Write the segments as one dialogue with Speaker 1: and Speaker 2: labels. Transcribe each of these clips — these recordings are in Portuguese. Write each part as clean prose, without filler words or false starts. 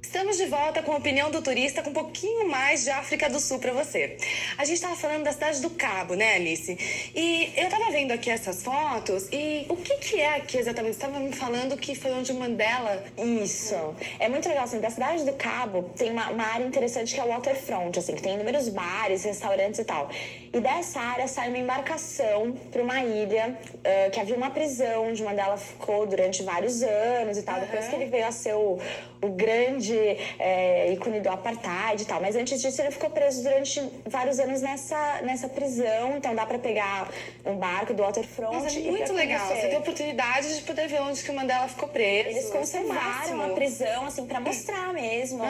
Speaker 1: Estamos de volta com a opinião do turista, com um pouquinho mais de África do Sul para você. A gente estava falando da cidade do Cabo, né, Alice? E eu estava vendo aqui essas fotos e o que é aqui exatamente? Você estava me falando que foi onde o Mandela...
Speaker 2: Isso. É muito legal, assim, da cidade do Cabo tem uma área interessante que é o waterfront, assim, que tem inúmeros bares, restaurantes e tal. E dessa área sai uma embarcação para uma ilha que havia uma prisão onde o Mandela ficou durante vários anos e tal. Depois que ele veio a ser o grande ícone do apartheid e tal. Mas antes disso ele ficou preso durante vários anos nessa prisão. Então dá pra pegar um barco do waterfront.
Speaker 1: Mas é muito legal. Você tem a oportunidade de poder ver onde que o Mandela ficou preso.
Speaker 2: Eles conservaram a prisão, assim, pra mostrar mesmo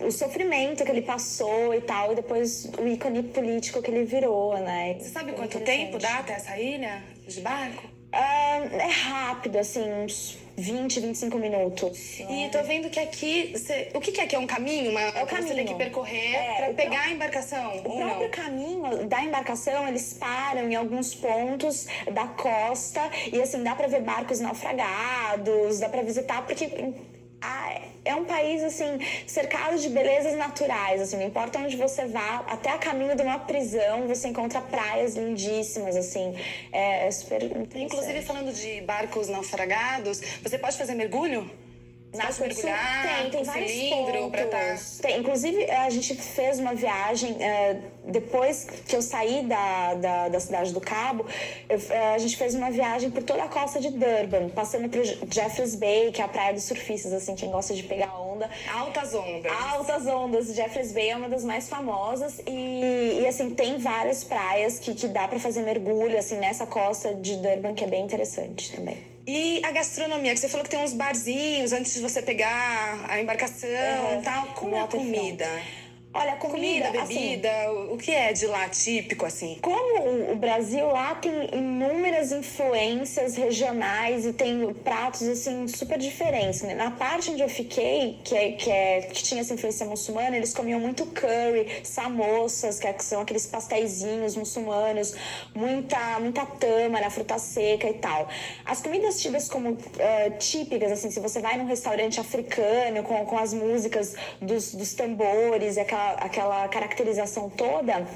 Speaker 2: o sofrimento que ele passou e tal. E depois o ícone político que ele virou, né?
Speaker 1: Você sabe quanto tempo dá até essa ilha de barco?
Speaker 2: É rápido, assim, uns 20, 25 minutos.
Speaker 1: E tô vendo que aqui... O que é aqui? É um caminho?
Speaker 2: É o caminho.
Speaker 1: Você tem que percorrer pra pegar a embarcação?
Speaker 2: O próprio caminho da embarcação, eles param em alguns pontos da costa. E, assim, dá pra ver barcos naufragados, dá pra visitar, porque... é um país, assim, cercado de belezas naturais, assim, não importa onde você vá, até a caminho de uma prisão, você encontra praias lindíssimas, assim, é super interessante.
Speaker 1: Inclusive, falando de barcos naufragados, você pode fazer mergulho?
Speaker 2: Pode mergulhar, tem vários
Speaker 1: cilindro
Speaker 2: pontos. Inclusive, a gente fez uma viagem, depois que eu saí da cidade do Cabo, a gente fez uma viagem por toda a costa de Durban, passando por Jeffreys Bay, que é a praia dos surfistas, assim, quem gosta de pegar onda.
Speaker 1: Altas ondas.
Speaker 2: Altas ondas. Jeffreys Bay é uma das mais famosas e assim, tem várias praias que dá pra fazer mergulho, assim, nessa costa de Durban, que é bem interessante também.
Speaker 1: E a gastronomia, que você falou que tem uns barzinhos antes de você pegar a embarcação e tal. Como é a comida?
Speaker 2: Olha, comida,
Speaker 1: bebida, assim, o que é de lá típico, assim?
Speaker 2: Como o Brasil lá tem inúmeras influências regionais e tem pratos, assim, super diferentes, né? Na parte onde eu fiquei, que tinha essa influência muçulmana, eles comiam muito curry, samosas, que são aqueles pastéisinhos muçulmanos, muita tâmara, fruta seca e tal. As comidas tidas como típicas, assim, se você vai num restaurante africano com as músicas dos tambores, aquela caracterização toda,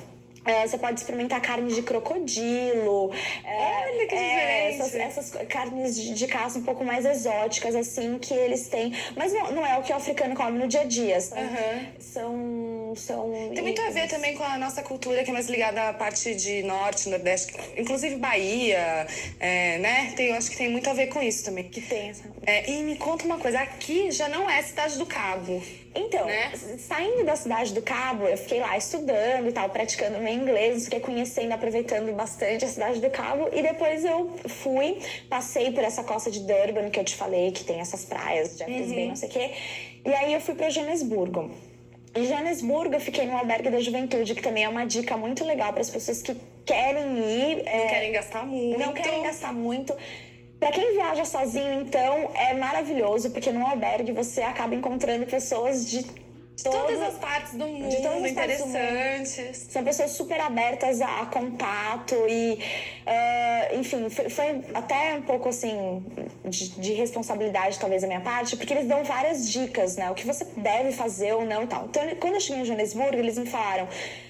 Speaker 2: você pode experimentar carne de crocodilo.
Speaker 1: Olha que diferente!
Speaker 2: Essas carnes de caça um pouco mais exóticas, assim, que eles têm. Mas não é o que o africano come no dia a dia. São
Speaker 1: tem muito a ver também com a nossa cultura, que é mais ligada à parte de norte, nordeste, inclusive Bahia, né? Eu acho que tem muito a ver com isso também.
Speaker 2: Que tem essa...
Speaker 1: E me conta uma coisa, aqui já não é Cidade do Cabo.
Speaker 2: Então, né? Saindo da Cidade do Cabo, eu fiquei lá estudando e tal, praticando meu inglês, fiquei conhecendo, aproveitando bastante a Cidade do Cabo, e depois eu passei por essa costa de Durban, que eu te falei, que tem essas praias, Jeffreys Bay, não sei o quê, e aí eu fui pra Joanesburgo. Em Joanesburgo, eu fiquei no albergue da juventude, que também é uma dica muito legal para as pessoas que querem ir.
Speaker 1: Não querem gastar muito.
Speaker 2: Não querem gastar muito. Pra quem viaja sozinho, então, é maravilhoso, porque no albergue você acaba encontrando pessoas de
Speaker 1: todas as partes do mundo,
Speaker 2: de todas as
Speaker 1: interessantes.
Speaker 2: São pessoas super abertas a contato e, enfim, foi até um pouco, assim, de responsabilidade, talvez, da minha parte, porque eles dão várias dicas, né? O que você deve fazer ou não e tal. Então, quando eu cheguei em Joanesburgo, eles me falaram,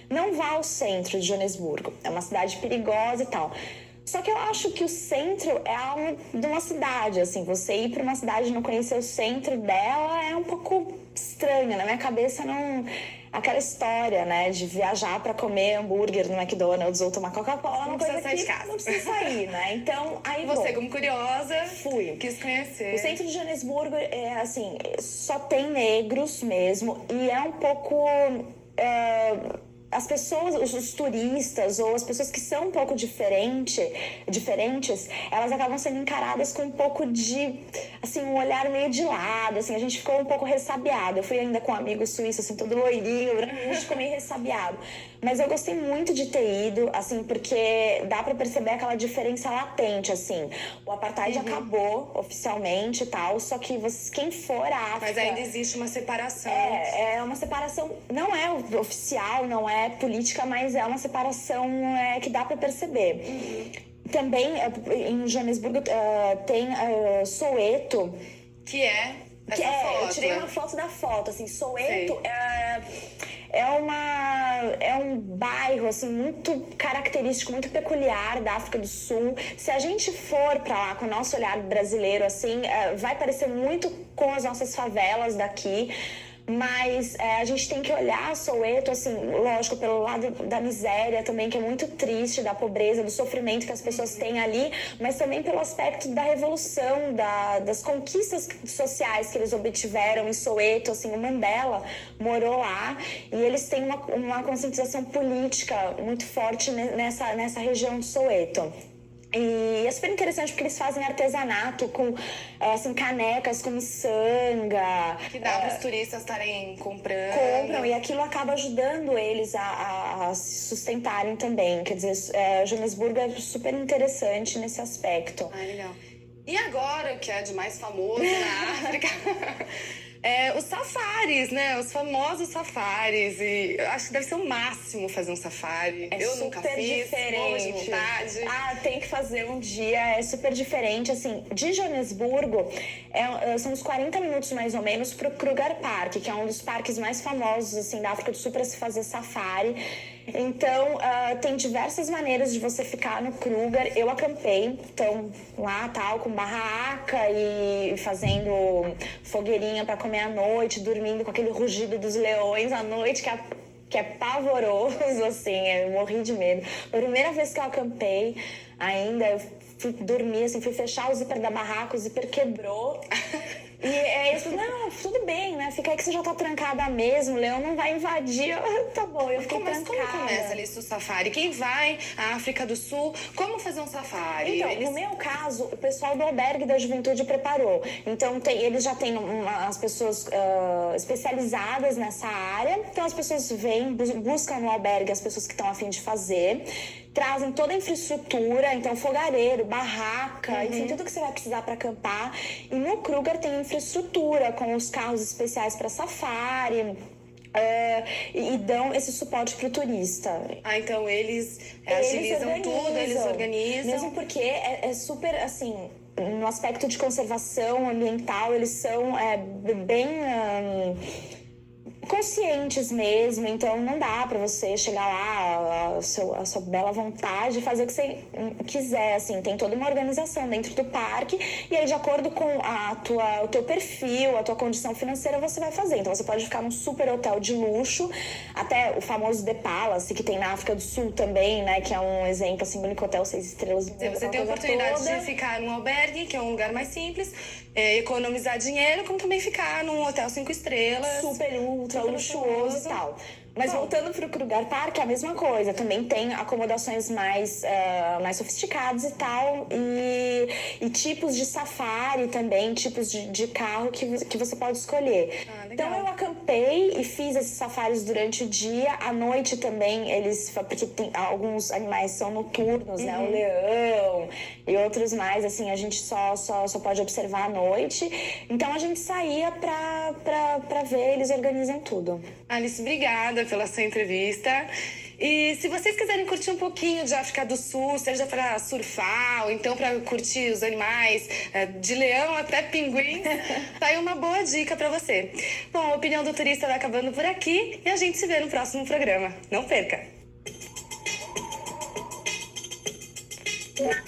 Speaker 2: não vá ao centro de Joanesburgo, é uma cidade perigosa e tal. Só que eu acho que o centro é algo de uma cidade, assim, você ir para uma cidade e não conhecer o centro dela é um pouco estranho, na minha cabeça não... Aquela história, né, de viajar para comer hambúrguer no McDonald's ou tomar Coca-Cola,
Speaker 1: não precisa sair de casa.
Speaker 2: Não precisa sair, né, então... Aí,
Speaker 1: você, como curiosa,
Speaker 2: quis
Speaker 1: conhecer.
Speaker 2: O centro de Joanesburgo é, assim, só tem negros mesmo e é um pouco... as pessoas, os turistas ou as pessoas que são um pouco diferentes, elas acabam sendo encaradas com um pouco de, assim, um olhar meio de lado, assim, a gente ficou um pouco ressabiado. Eu fui ainda com um amigo suíço, assim, todo loirinho, a gente ficou meio ressabiado. Mas eu gostei muito de ter ido, assim, porque dá pra perceber aquela diferença latente, assim. O apartheid acabou oficialmente e tal, só que quem for à África...
Speaker 1: Mas ainda existe uma separação.
Speaker 2: É uma separação, não é oficial, não é política, mas é uma separação que dá pra perceber. Também em Joanesburgo tem Soweto.
Speaker 1: Que é essa foto,
Speaker 2: eu tirei uma foto da foto, assim, Soweto é um bairro, assim, muito característico, muito peculiar da África do Sul. Se a gente for pra lá com o nosso olhar brasileiro, assim, vai parecer muito com as nossas favelas daqui. Mas a gente tem que olhar Soweto, assim, lógico, pelo lado da miséria também, que é muito triste, da pobreza, do sofrimento que as pessoas têm ali, mas também pelo aspecto da revolução, das conquistas sociais que eles obtiveram em Soweto. Assim, o Mandela morou lá e eles têm uma conscientização política muito forte nessa região de Soweto. E é super interessante porque eles fazem artesanato com assim, canecas com miçanga.
Speaker 1: Que dá para os turistas estarem comprando.
Speaker 2: Compram, e aquilo acaba ajudando eles a se sustentarem também. Quer dizer, Joanesburgo é super interessante nesse aspecto.
Speaker 1: Ah, legal. E agora, o que é de mais famoso na África? Os safaris, né? Os famosos safaris. E eu acho que deve ser o máximo fazer um safari. Eu nunca fiz, morro de vontade.
Speaker 2: Tem que fazer um dia, é super diferente. Assim, de Joanesburgo, são uns 40 minutos mais ou menos pro Kruger Park, que é um dos parques mais famosos assim, da África do Sul para se fazer safari. Então, tem diversas maneiras de você ficar no Kruger. Eu acampei, então, lá, tal, com barraca e fazendo fogueirinha para comer à noite, dormindo com aquele rugido dos leões à noite, que é pavoroso, assim, eu morri de medo. A primeira vez que eu acampei, ainda, eu fui dormir, assim, fui fechar o zíper da barraca, o zíper quebrou. E eles falaram, não, tudo bem, né? Fica aí que você já tá trancada mesmo, o leão não vai invadir. Tá bom, eu fiquei trancada.
Speaker 1: Mas como começa ali o safari? Quem vai à África do Sul, como fazer um safari?
Speaker 2: Então, no meu caso, o pessoal do Albergue da Juventude preparou. Então, eles já têm as pessoas especializadas nessa área. Então, as pessoas vêm, buscam no albergue as pessoas que estão a fim de fazer. Trazem toda a infraestrutura, então fogareiro, barraca, enfim, tudo que você vai precisar para acampar. E no Kruger tem infraestrutura, com os carros especiais para safari. E dão esse suporte pro turista.
Speaker 1: Então eles agilizam tudo, eles organizam.
Speaker 2: Mesmo porque é super, assim, no aspecto de conservação ambiental, eles são bem conscientes mesmo, então não dá pra você chegar lá a sua bela vontade e fazer o que você quiser, assim, tem toda uma organização dentro do parque e aí de acordo com o teu perfil, a tua condição financeira você vai fazer, então você pode ficar num super hotel de luxo, até o famoso The Palace, que tem na África do Sul também, né, que é um exemplo, assim, único hotel 6 estrelas do mundo.
Speaker 1: Você tem a oportunidade de ficar num albergue, que é um lugar mais simples, economizar dinheiro, como também ficar num hotel 5 estrelas.
Speaker 2: Super ultra luxuoso e tal. Mas voltando pro Kruger Park, é a mesma coisa. Também tem acomodações mais sofisticadas e tal. E tipos de safari também, tipos de carro que você pode escolher. Então eu acampei e fiz esses safaris durante o dia. À noite também, porque tem, alguns animais são noturnos, né? O leão e outros mais, assim, a gente só pode observar à noite. Então a gente saía pra ver, eles organizam tudo.
Speaker 1: Alice, obrigada pela sua entrevista. E se vocês quiserem curtir um pouquinho de África do Sul, seja para surfar ou então para curtir os animais, de leão até pinguins, tá aí uma boa dica para você. Bom, a Opinião do Turista vai acabando por aqui e a gente se vê no próximo programa. Não perca!
Speaker 2: Yeah.